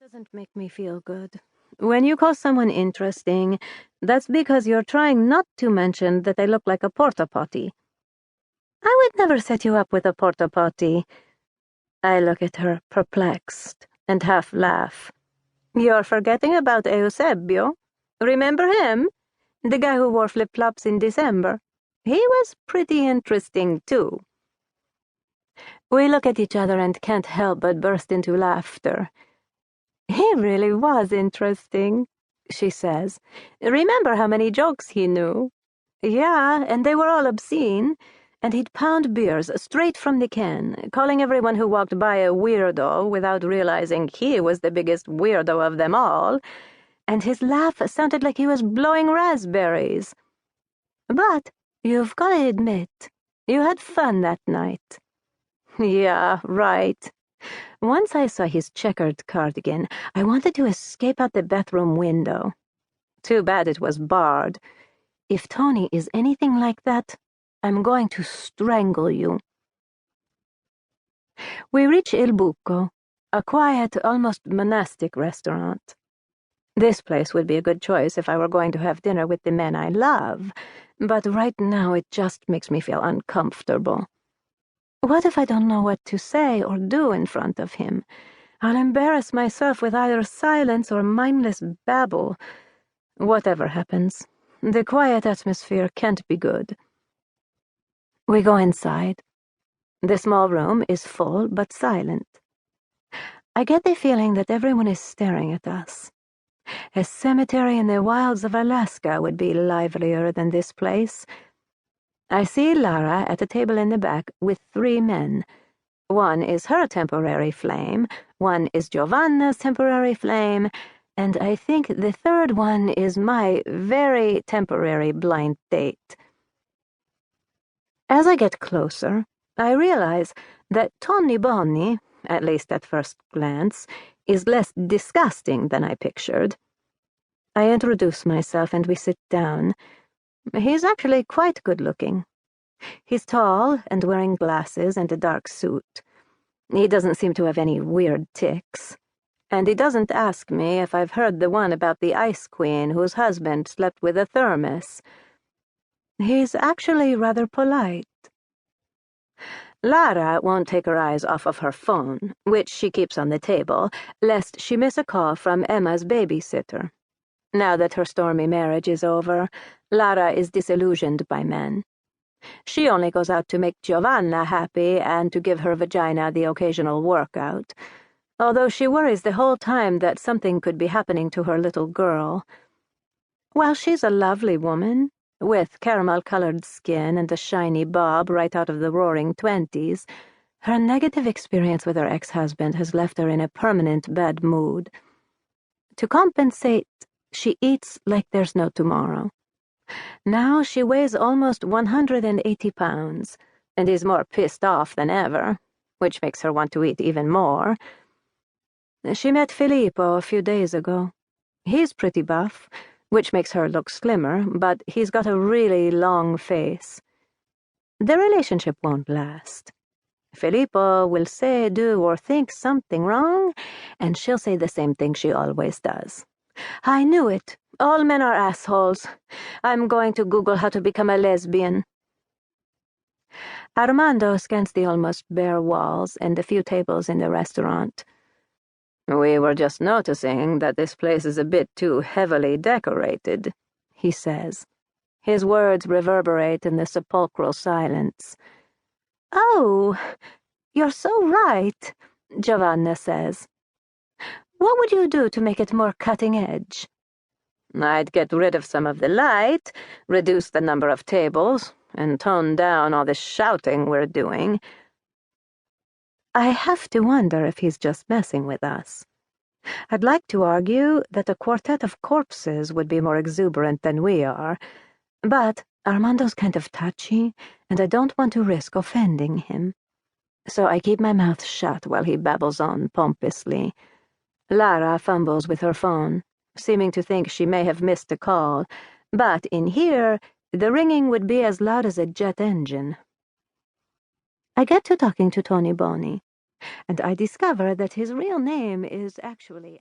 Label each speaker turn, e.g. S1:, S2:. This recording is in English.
S1: Doesn't make me feel good. When you call someone interesting, that's because you're trying not to mention that they look like a porta potty. I would never set you up with a porta potty. I look at her, perplexed, and half laugh. You're forgetting about Eusebio. Remember him? The guy who wore flip-flops in December. He was pretty interesting, too. We look at each other and can't help but burst into laughter. He really was interesting, she says. Remember how many jokes he knew? Yeah, and they were all obscene. And he'd pound beers straight from the can, calling everyone who walked by a weirdo without realizing he was the biggest weirdo of them all. And his laugh sounded like he was blowing raspberries. But you've got to admit, you had fun that night. Yeah, right. Once I saw his checkered cardigan, I wanted to escape out the bathroom window. Too bad it was barred. If Tony is anything like that, I'm going to strangle you. We reach Il Buco, a quiet, almost monastic restaurant. This place would be a good choice if I were going to have dinner with the man I love, but right now it just makes me feel uncomfortable. What if I don't know what to say or do in front of him? I'll embarrass myself with either silence or mindless babble. Whatever happens, the quiet atmosphere can't be good. We go inside. The small room is full but silent. I get the feeling that everyone is staring at us. A cemetery in the wilds of Alaska would be livelier than this place. I see Lara at a table in the back with 3 men. One is her temporary flame, one is Giovanna's temporary flame, and I think the third one is my very temporary blind date. As I get closer, I realize that Tony Bonni, at least at first glance, is less disgusting than I pictured. I introduce myself and we sit down. He's actually quite good-looking. He's tall and wearing glasses and a dark suit. He doesn't seem to have any weird tics. And he doesn't ask me if I've heard the one about the Ice Queen whose husband slept with a thermos. He's actually rather polite. Lara won't take her eyes off of her phone, which she keeps on the table, lest she miss a call from Emma's babysitter. Now that her stormy marriage is over, Lara is disillusioned by men. She only goes out to make Giovanna happy and to give her vagina the occasional workout, although she worries the whole time that something could be happening to her little girl. While she's a lovely woman, with caramel-colored skin and a shiny bob right out of the roaring 20s, her negative experience with her ex-husband has left her in a permanent bad mood. To compensate, she eats like there's no tomorrow. Now she weighs almost 180 pounds, and is more pissed off than ever, which makes her want to eat even more. She met Filippo a few days ago. He's pretty buff, which makes her look slimmer, but he's got a really long face. The relationship won't last. Filippo will say, do, or think something wrong, and she'll say the same thing she always does. I knew it. All men are assholes. I'm going to Google how to become a lesbian. Armando scans the almost bare walls and a few tables in the restaurant. We were just noticing that this place is a bit too heavily decorated, he says. His words reverberate in the sepulchral silence. Oh, you're so right, Giovanna says. What would you do to make it more cutting edge? I'd get rid of some of the light, reduce the number of tables, and tone down all the shouting we're doing. I have to wonder if he's just messing with us. I'd like to argue that a quartet of corpses would be more exuberant than we are, but Armando's kind of touchy, and I don't want to risk offending him. So I keep my mouth shut while he babbles on pompously. Lara fumbles with her phone, seeming to think she may have missed a call, but in here, the ringing would be as loud as a jet engine. I get to talking to Tony Bonni, and I discover that his real name is actually